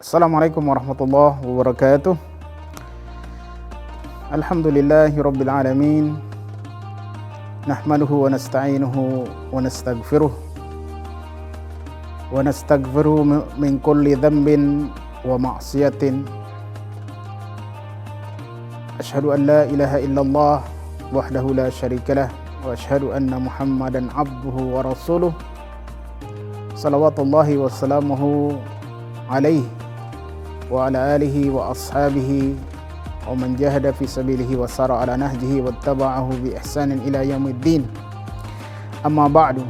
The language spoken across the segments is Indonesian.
Assalamualaikum warahmatullahi wabarakatuh. Alhamdulillahi rabbil alamin. Nahmaduhu wa nasta'inuhu wa nastaghfiruh. Wa nastaghfiruhu min kulli dhanbin wa ma'siyatin. Asyhadu an la ilaha illallah wahdahu la syarika lah wa asyhadu anna Muhammadan abduhu wa rasuluh. Salawatullahi wa salamuhu alaihi wa ala alihi wa ashabihi wa man jahada fi sabilihi wa sara ala nahjihi wa taba'ahu bi ihsanin ila yaumiddin. Amma ba'du.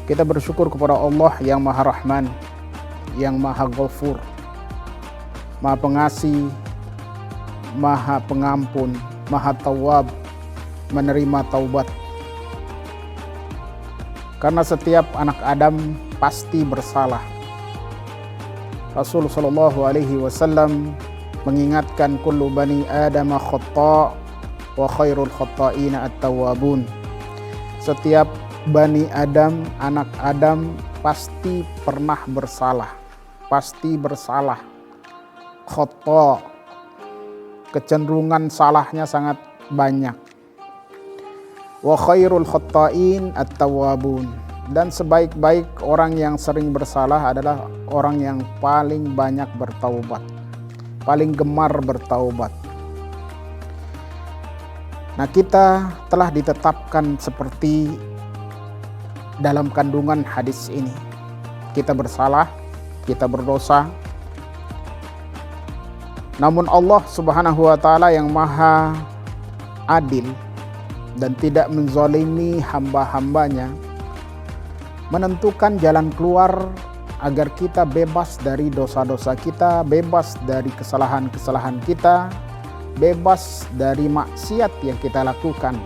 Kita bersyukur kepada Allah yang Maha Rahman, yang Maha Ghafur, Maha Pengasih, Maha Pengampun, Maha Tawwab, menerima taubat. Karena setiap anak Adam pasti bersalah. Rasul sallallahu alaihi wasallam mengingatkan kullu bani Adam khata' wa khairul khata'ina at-tawwabun. Setiap bani Adam, anak Adam pasti pernah bersalah. Pasti bersalah. Khata', kecenderungan salahnya sangat banyak. Wa khairul khata'in at-tawwabun. Dan sebaik-baik orang yang sering bersalah adalah orang yang paling banyak bertaubat, paling gemar bertaubat. Nah, kita telah ditetapkan seperti dalam kandungan hadis ini. Kita bersalah, kita berdosa. Namun Allah Subhanahu wa taala yang Maha Adil dan tidak menzalimi hamba-hambanya menentukan jalan keluar agar kita bebas dari dosa-dosa kita, bebas dari kesalahan-kesalahan kita, bebas dari maksiat yang kita lakukan,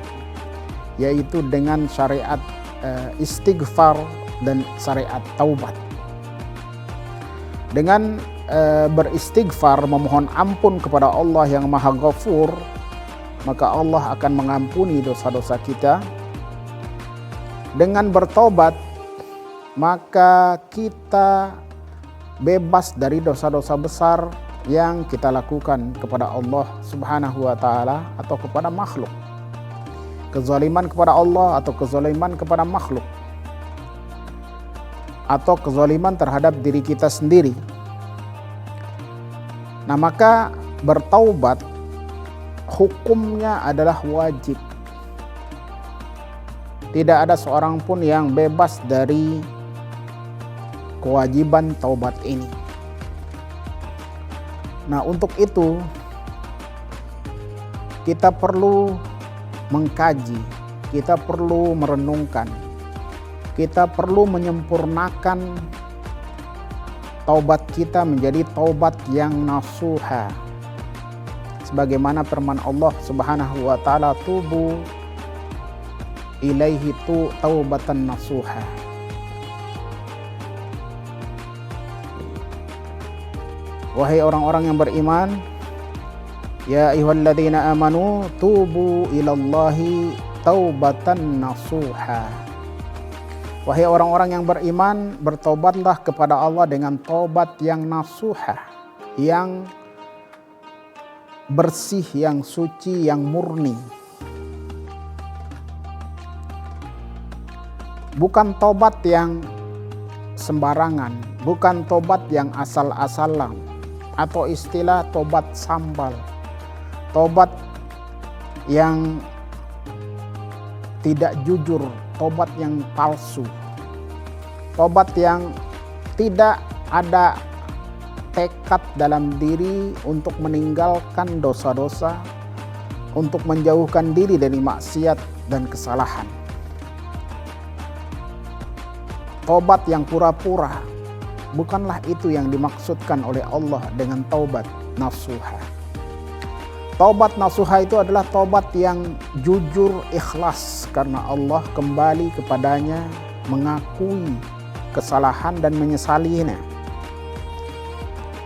yaitu dengan syariat istighfar dan syariat taubat. Dengan beristighfar, memohon ampun kepada Allah yang Maha Ghafur, maka Allah akan mengampuni dosa-dosa kita. Dengan bertobat, maka kita bebas dari dosa-dosa besar yang kita lakukan kepada Allah Subhanahu wa taala atau kepada makhluk. Kezaliman kepada Allah atau kezaliman kepada makhluk, atau kezaliman terhadap diri kita sendiri. Nah, maka bertaubat hukumnya adalah wajib. Tidak ada seorang pun yang bebas dari kewajiban taubat ini. Nah, untuk itu kita perlu mengkaji, kita perlu merenungkan, kita perlu menyempurnakan taubat kita menjadi taubat yang nasuha. Sebagaimana firman Allah Subhanahu wa taala, tubu ilaihi taubatan nasuha. Wahai orang-orang yang beriman, ya ayyuhalladzina amanu tubu ilallahi taubatan nasuha. Wahai orang-orang yang beriman, bertobatlah kepada Allah dengan taubat yang nasuha, yang bersih, yang suci, yang murni. Bukan tobat yang sembarangan, bukan tobat yang asal-asalan, atau istilah tobat sambal, tobat yang tidak jujur, tobat yang palsu, tobat yang tidak ada tekad dalam diri untuk meninggalkan dosa-dosa, untuk menjauhkan diri dari maksiat dan kesalahan. Tobat yang pura-pura, bukanlah itu yang dimaksudkan oleh Allah dengan taubat nasuha. Taubat nasuha itu adalah taubat yang jujur, ikhlas karena Allah, kembali kepadanya, mengakui kesalahan dan menyesalinya.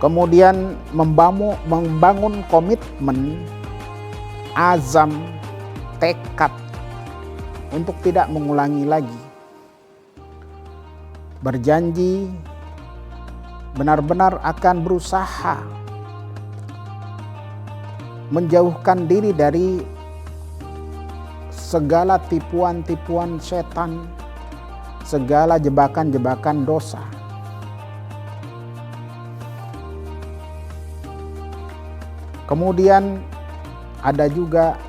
Kemudian membangun komitmen, azam, tekad untuk tidak mengulangi lagi. Berjanji benar-benar akan berusaha menjauhkan diri dari segala tipuan-tipuan setan, segala jebakan-jebakan dosa. Kemudian ada juga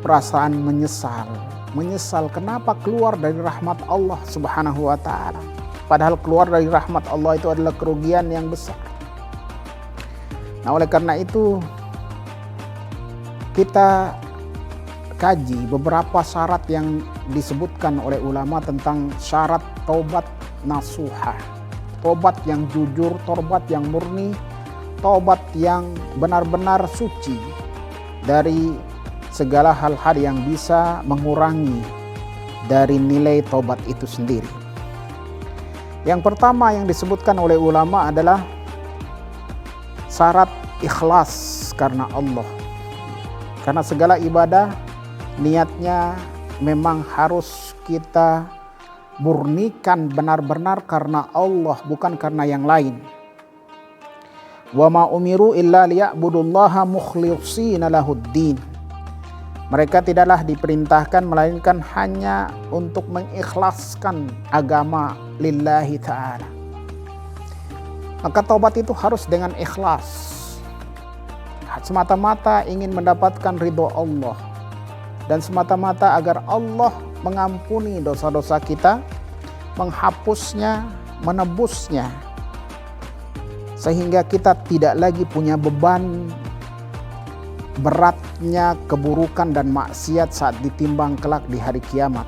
perasaan menyesal. Menyesal kenapa keluar dari rahmat Allah Subhanahu wa ta'ala. Padahal keluar dari rahmat Allah itu adalah kerugian yang besar. Nah, oleh karena itu kita kaji beberapa syarat yang disebutkan oleh ulama tentang syarat taubat nasuha. Taubat yang jujur, taubat yang murni, taubat yang benar-benar suci dari segala hal-hal yang bisa mengurangi dari nilai taubat itu sendiri. Yang pertama yang disebutkan oleh ulama adalah syarat ikhlas karena Allah. Karena segala ibadah niatnya memang harus kita murnikan benar-benar karena Allah, bukan karena yang lain. Wa ma umiru illa liya'budullaha mukhlishina lahuddin. Mereka tidaklah diperintahkan melainkan hanya untuk mengikhlaskan agama lillahi ta'ala. Maka taubat itu harus dengan ikhlas. Semata-mata ingin mendapatkan ridho Allah. Dan semata-mata agar Allah mengampuni dosa-dosa kita, menghapusnya, menebusnya. Sehingga kita tidak lagi punya beban beratnya keburukan dan maksiat saat ditimbang kelak di hari kiamat.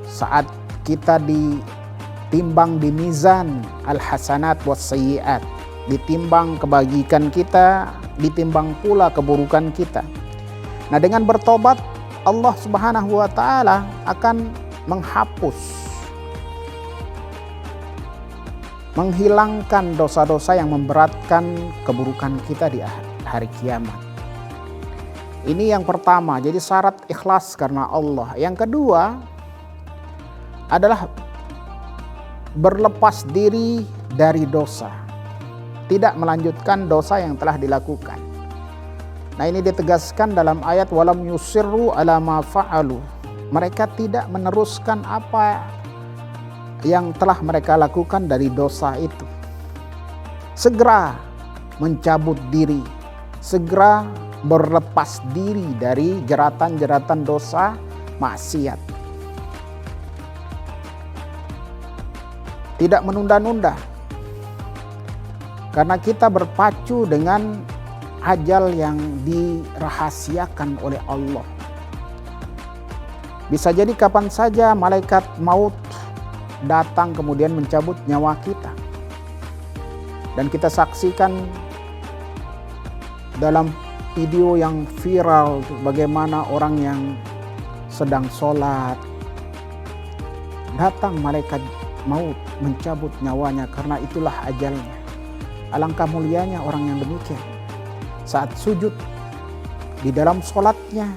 Saat kita ditimbang di mizan al-hasanat was sayyiat, ditimbang kebajikan kita, ditimbang pula keburukan kita. Nah, dengan bertobat Allah Subhanahu wa ta'ala akan menghapus, menghilangkan dosa-dosa yang memberatkan keburukan kita di hari kiamat. Ini yang pertama, jadi syarat ikhlas karena Allah. Yang kedua adalah berlepas diri dari dosa, tidak melanjutkan dosa yang telah dilakukan. Nah, ini ditegaskan dalam ayat walam yusirru ala ma fa'alu. Mereka tidak meneruskan apa yang telah mereka lakukan dari dosa itu. Segera mencabut diri, segera berlepas diri dari jeratan-jeratan dosa maksiat. Tidak menunda-nunda. Karena kita berpacu dengan ajal yang dirahasiakan oleh Allah. Bisa jadi kapan saja malaikat maut datang kemudian mencabut nyawa kita. Dan kita saksikan dalam video yang viral bagaimana orang yang sedang sholat, datang malaikat maut mencabut nyawanya karena itulah ajalnya. Alangkah mulianya orang yang demikian. Saat sujud di dalam sholatnya,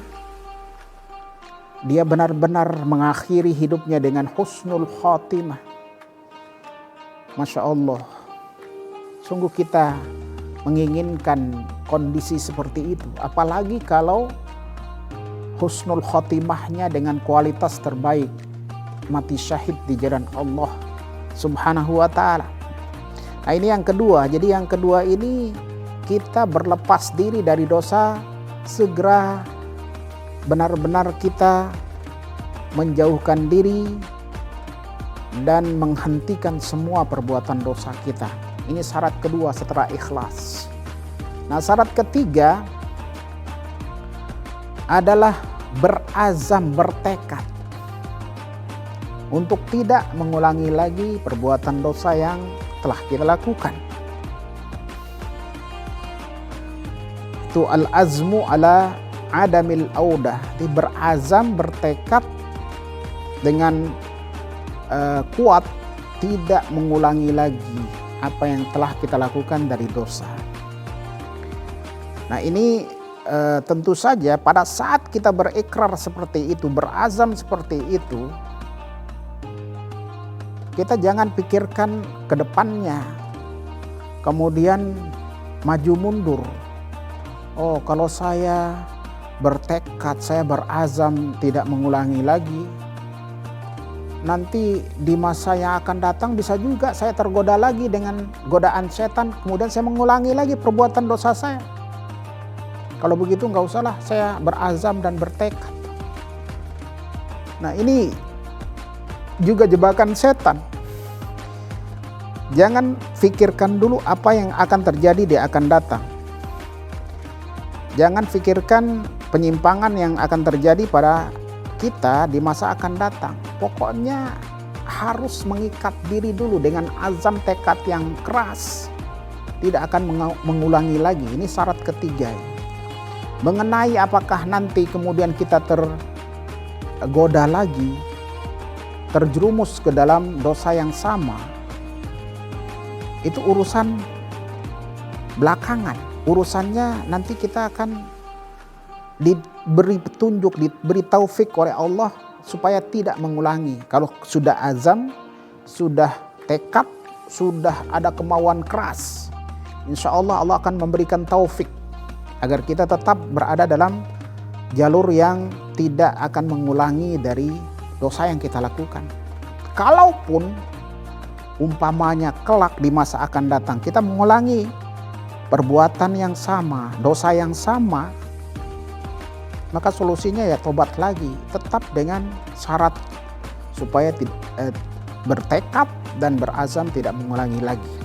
dia benar-benar mengakhiri hidupnya dengan husnul khatimah. Masya Allah, sungguh kita menginginkan kondisi seperti itu. Apalagi kalau husnul khatimahnya dengan kualitas terbaik, mati syahid di jalan Allah Subhanahu wa ta'ala. Nah, ini yang kedua. Jadi yang kedua ini kita berlepas diri dari dosa, segera benar-benar kita menjauhkan diri dan menghentikan semua perbuatan dosa kita. Ini syarat kedua setelah ikhlas. Nah, syarat ketiga adalah berazam, bertekad untuk tidak mengulangi lagi perbuatan dosa yang telah kita lakukan. Itu al-azmu ala adamil audah, berazam, bertekad dengan kuat tidak mengulangi lagi apa yang telah kita lakukan dari dosa. Nah, ini tentu saja pada saat kita berikrar seperti itu, berazam seperti itu, kita jangan pikirkan ke depannya, kemudian maju mundur. Oh, kalau saya bertekad, saya berazam tidak mengulangi lagi, nanti di masa yang akan datang bisa juga saya tergoda lagi dengan godaan setan, kemudian saya mengulangi lagi perbuatan dosa saya. Kalau begitu nggak usahlah saya berazam dan bertekad. Nah, ini juga jebakan setan. Jangan pikirkan dulu apa yang akan terjadi di akan datang. Jangan pikirkan penyimpangan yang akan terjadi pada kita di masa akan datang. Pokoknya harus mengikat diri dulu dengan azam tekad yang keras. Tidak akan mengulangi lagi. Ini syarat ketiga. Mengenai apakah nanti kemudian kita tergoda lagi, terjerumus ke dalam dosa yang sama, itu urusan belakangan. Urusannya nanti kita akan diberi petunjuk, diberi taufik oleh Allah supaya tidak mengulangi. Kalau sudah azam, sudah tekad, sudah ada kemauan keras, insya Allah Allah akan memberikan taufik agar kita tetap berada dalam jalur yang tidak akan mengulangi dari dosa yang kita lakukan. Kalaupun umpamanya kelak di masa akan datang kita mengulangi perbuatan yang sama, dosa yang sama, maka solusinya ya tobat lagi, tetap dengan syarat supaya bertekad dan berazam tidak mengulangi lagi.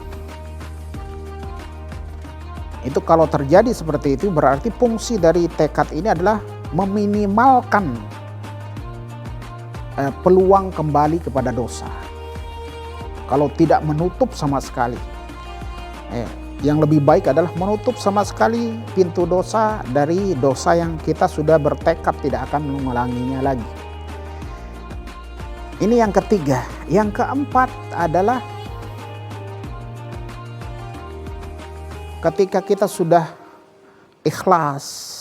Itu kalau terjadi seperti itu, berarti fungsi dari tekad ini adalah meminimalkan peluang kembali kepada dosa. Kalau tidak menutup sama sekali, yang lebih baik adalah menutup sama sekali pintu dosa dari dosa yang kita sudah bertekad tidak akan mengulanginya lagi. Ini yang ketiga. Yang keempat adalah ketika kita sudah ikhlas,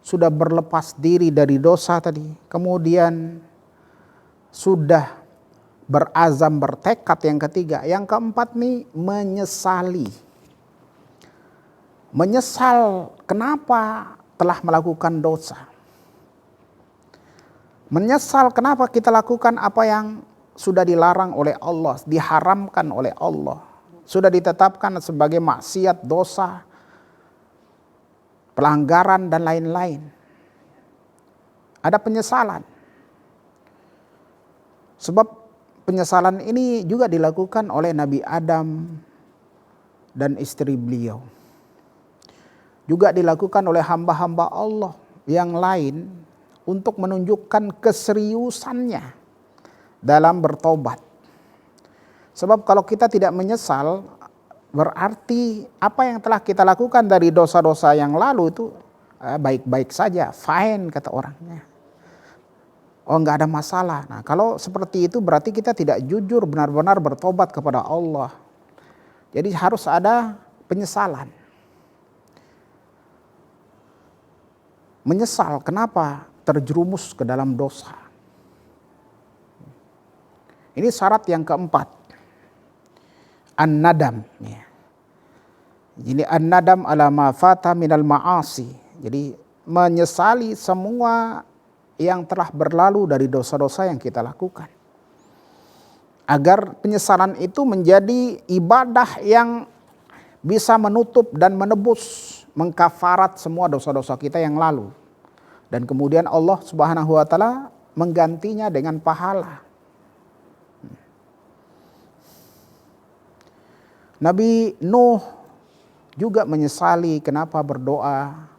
sudah berlepas diri dari dosa tadi, kemudian sudah berazam bertekad yang ketiga. Yang keempat nih menyesali. Menyesal kenapa telah melakukan dosa. Menyesal kenapa kita lakukan apa yang sudah dilarang oleh Allah, diharamkan oleh Allah, sudah ditetapkan sebagai maksiat, dosa, pelanggaran dan lain-lain. Ada penyesalan. Sebab penyesalan ini juga dilakukan oleh Nabi Adam dan istri beliau. Juga dilakukan oleh hamba-hamba Allah yang lain untuk menunjukkan keseriusannya dalam bertobat. Sebab kalau kita tidak menyesal, berarti apa yang telah kita lakukan dari dosa-dosa yang lalu itu baik-baik saja, fine kata orangnya. Oh, enggak ada masalah. Nah, kalau seperti itu berarti kita tidak jujur benar-benar bertobat kepada Allah. Jadi harus ada penyesalan. Menyesal kenapa terjerumus ke dalam dosa. Ini syarat yang keempat. An-nadam. Jadi an-nadam ala ma fata minal ma'asi. Jadi menyesali semua yang telah berlalu dari dosa-dosa yang kita lakukan. Agar penyesalan itu menjadi ibadah yang bisa menutup dan menebus, mengkafarat semua dosa-dosa kita yang lalu. Dan kemudian Allah Subhanahu wa taala menggantinya dengan pahala. Nabi Nuh juga menyesali kenapa berdoa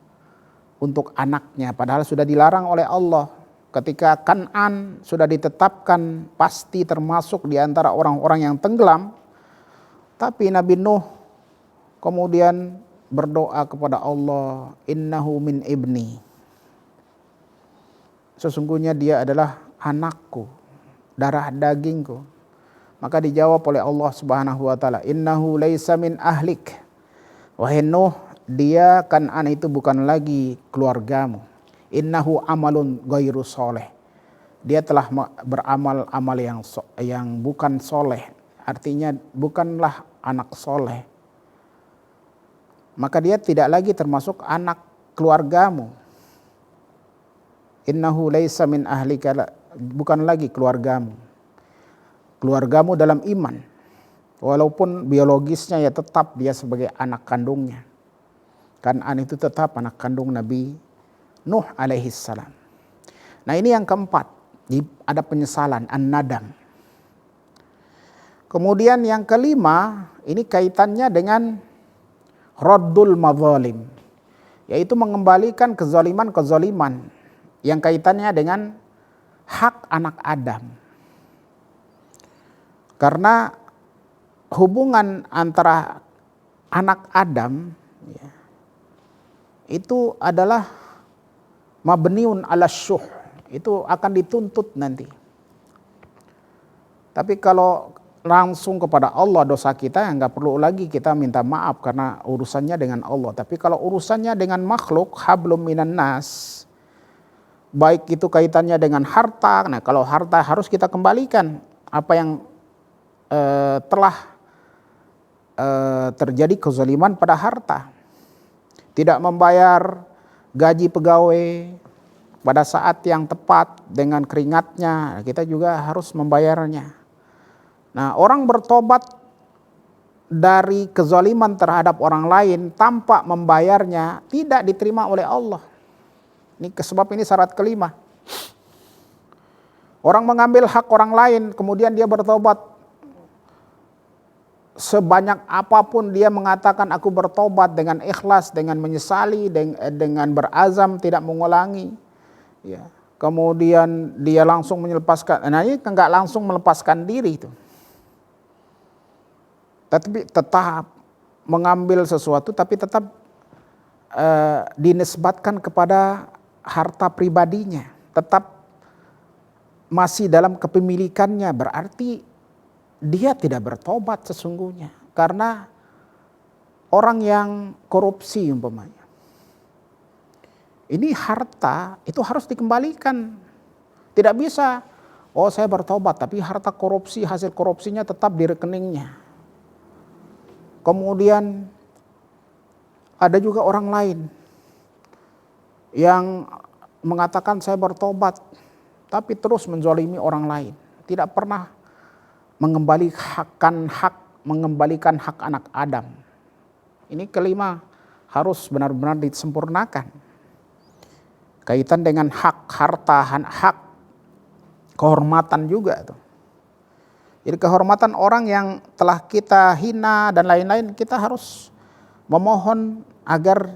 untuk anaknya, padahal sudah dilarang oleh Allah. Ketika Kan'an sudah ditetapkan pasti termasuk di antara orang-orang yang tenggelam, tapi Nabi Nuh kemudian berdoa kepada Allah, innahu min ibni, sesungguhnya dia adalah anakku, darah dagingku. Maka dijawab oleh Allah Subhanahu wa taala, innahu laisa min ahlik. Wahai Nuh, dia Kan'an itu bukan lagi keluargamu. Innahu amalun ghairu sholeh. dia telah beramal-amal yang bukan soleh, artinya bukanlah anak soleh, maka dia tidak lagi termasuk anak keluargamu. Innahu laisa min ahlika, bukan lagi keluargamu. Keluargamu dalam iman. Walaupun biologisnya ya tetap dia sebagai anak kandungnya. Kan'an itu tetap anak kandung Nabi Nuh alaihi salam. Nah, ini yang keempat, ada penyesalan, an-nadam. Kemudian yang kelima, ini kaitannya dengan raddul madzalim, yaitu mengembalikan kezaliman-kezaliman yang kaitannya dengan hak anak Adam. Karena hubungan antara anak Adam ya, itu adalah mabniun ala syuh, itu akan dituntut nanti. Tapi kalau langsung kepada Allah dosa kita, ya nggak perlu lagi kita minta maaf karena urusannya dengan Allah. Tapi kalau urusannya dengan makhluk, hablum minan nas, baik itu kaitannya dengan harta, nah kalau harta harus kita kembalikan apa yang telah terjadi kezaliman pada harta. Tidak membayar gaji pegawai pada saat yang tepat dengan keringatnya, kita juga harus membayarnya. Nah, orang bertobat dari kezaliman terhadap orang lain tanpa membayarnya tidak diterima oleh Allah. Ini sebab ini syarat kelima. Orang mengambil hak orang lain, kemudian dia bertobat. Sebanyak apapun dia mengatakan aku bertobat dengan ikhlas, dengan menyesali, dengan berazam tidak mengulangi. Ya. Kemudian dia langsung melepaskan, nah ini enggak langsung melepaskan diri itu. Tapi tetap mengambil sesuatu, tapi tetap dinisbatkan kepada harta pribadinya, tetap masih dalam kepemilikannya, berarti dia tidak bertobat sesungguhnya. Karena orang yang korupsi umpamanya, ini harta itu harus dikembalikan. Tidak bisa, oh saya bertobat tapi harta korupsi, hasil korupsinya tetap di rekeningnya. Kemudian ada juga orang lain yang mengatakan saya bertobat tapi terus menzalimi orang lain, tidak pernah mengembalikan hak anak Adam. Ini kelima harus benar-benar disempurnakan. Kaitan dengan hak harta, hak kehormatan juga tuh. Jadi kehormatan orang yang telah kita hina dan lain-lain, kita harus memohon agar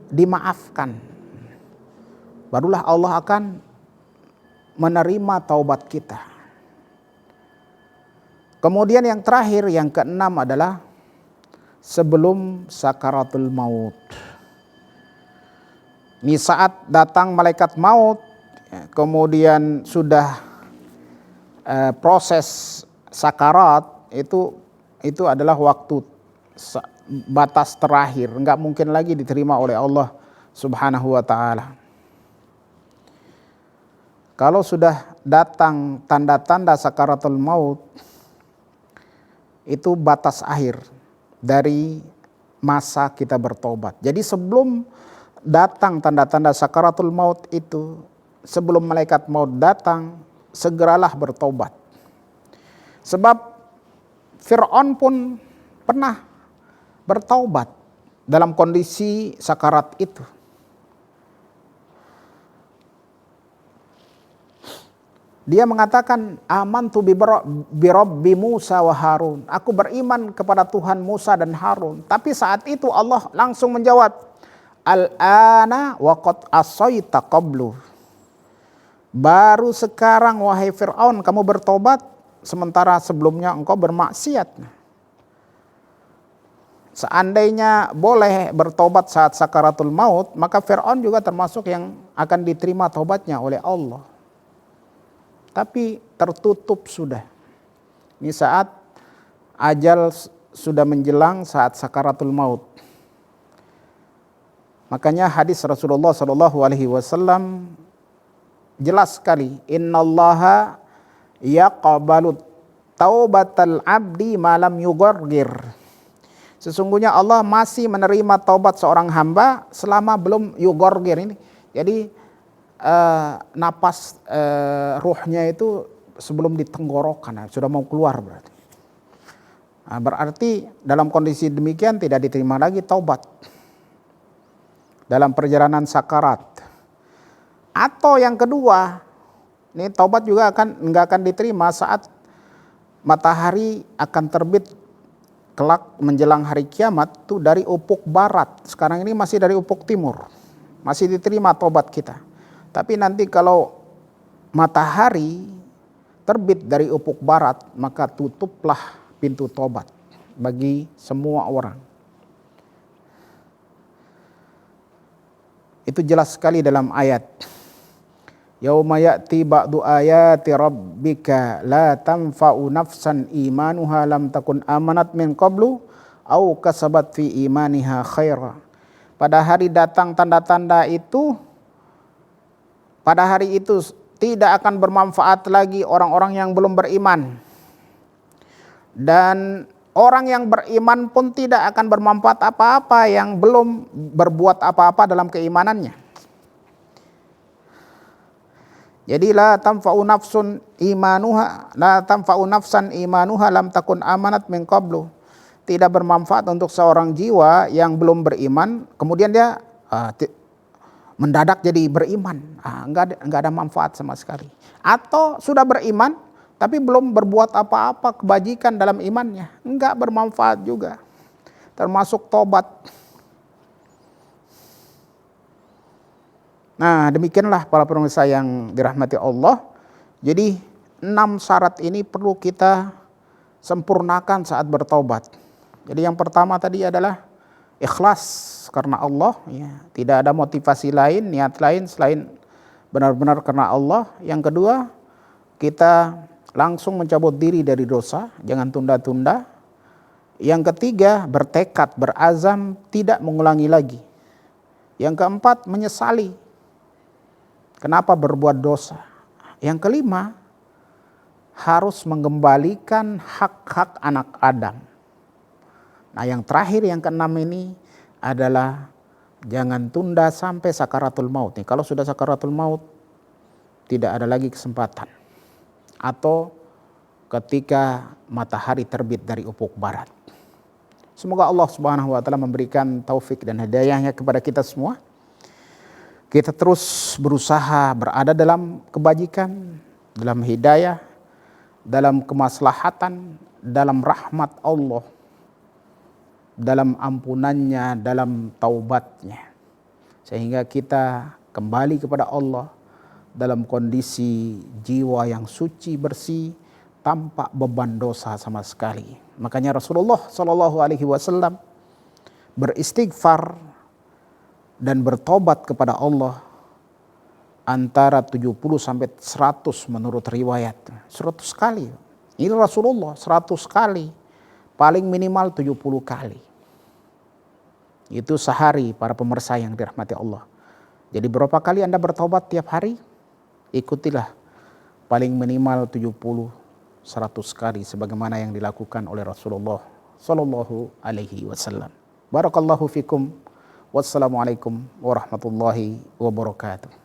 dimaafkan. Barulah Allah akan menerima taubat kita. Kemudian yang terakhir, yang keenam adalah sebelum sakaratul maut. Ini saat datang malaikat maut, kemudian sudah proses sakarat, itu adalah waktu batas terakhir, enggak mungkin lagi diterima oleh Allah Subhanahu wa taala. Kalau sudah datang tanda-tanda sakaratul maut, itu batas akhir dari masa kita bertobat. Jadi sebelum datang tanda-tanda sakaratul maut itu, sebelum malaikat maut datang, segeralah bertobat. Sebab Fir'aun pun pernah bertaubat dalam kondisi sakarat itu. Dia mengatakan, amantu bi Rabbi Musa wa Harun. Aku beriman kepada Tuhan Musa dan Harun. Tapi saat itu Allah langsung menjawab, al-ana wa qad asaita qablu. Baru sekarang wahai Fir'aun kamu bertobat, sementara sebelumnya engkau bermaksiat. Seandainya boleh bertobat saat sakaratul maut, maka Fir'aun juga termasuk yang akan diterima taubatnya oleh Allah. Tapi tertutup sudah. Ini saat ajal sudah menjelang, saat sakaratul maut. Makanya hadis Rasulullah SAW jelas sekali, innallaha yaqbalu taubatal abdi malam yughargir. Sesungguhnya Allah masih menerima taubat seorang hamba selama belum yughargir ini. Jadi napas ruhnya itu sebelum di tenggorokan, sudah mau keluar berarti. Nah, berarti dalam kondisi demikian tidak diterima lagi taubat dalam perjalanan sakarat. Atau yang kedua, ini taubat juga nggak akan diterima saat matahari akan terbit kelak menjelang hari kiamat tuh dari ufuk barat. Sekarang ini masih dari ufuk timur, masih diterima taubat kita. Tapi nanti kalau matahari terbit dari ufuk barat, maka tutuplah pintu taubat bagi semua orang. Itu jelas sekali dalam ayat. Yauma ya'ti ba'du ayati rabbika la tanfa'u nafsan imanuha lam takun amanat min qablu au kasabat fi imaniha khaira. Pada hari datang tanda-tanda itu, pada hari itu tidak akan bermanfaat lagi orang-orang yang belum beriman. Dan orang yang beriman pun tidak akan bermanfaat apa-apa yang belum berbuat apa-apa dalam keimanannya. Jadi la tanfa'u nafsan imanuha lam takun amanat min qablu. Tidak bermanfaat untuk seorang jiwa yang belum beriman, kemudian dia mendadak jadi beriman. Enggak ada manfaat sama sekali. Atau sudah beriman tapi belum berbuat apa-apa kebajikan dalam imannya, enggak bermanfaat juga. Termasuk tobat. Nah, demikianlah para pemirsa yang dirahmati Allah. Jadi 6 syarat ini perlu kita sempurnakan saat bertobat. Jadi yang pertama tadi adalah ikhlas karena Allah, ya. Tidak ada motivasi lain, niat lain selain benar-benar karena Allah. Yang kedua, kita langsung mencabut diri dari dosa, jangan tunda-tunda. Yang ketiga, bertekad, berazam tidak mengulangi lagi. Yang keempat, menyesali kenapa berbuat dosa. Yang kelima, harus mengembalikan hak-hak anak Adam. Nah, yang terakhir, yang keenam ini adalah jangan tunda sampai sakaratul maut. Nih, kalau sudah sakaratul maut, tidak ada lagi kesempatan. Atau ketika matahari terbit dari ufuk barat. Semoga Allah Subhanahu wa taala memberikan taufik dan hidayahnya kepada kita semua. Kita terus berusaha berada dalam kebajikan, dalam hidayah, dalam kemaslahatan, dalam rahmat Allah, dalam ampunannya, dalam taubatnya. Sehingga kita kembali kepada Allah dalam kondisi jiwa yang suci, bersih, tanpa beban dosa sama sekali. Makanya Rasulullah SAW beristighfar dan bertobat kepada Allah antara 70 sampai 100 menurut riwayat. 100 kali. Ini Rasulullah 100 kali. Paling minimal 70 kali. Itu sehari para pemirsa yang dirahmati Allah. Jadi berapa kali Anda bertobat tiap hari? Ikutilah paling minimal 70 100 kali sebagaimana yang dilakukan oleh Rasulullah sallallahu alaihi wasallam. Barakallahu fikum. Wassalamualaikum warahmatullahi wabarakatuh.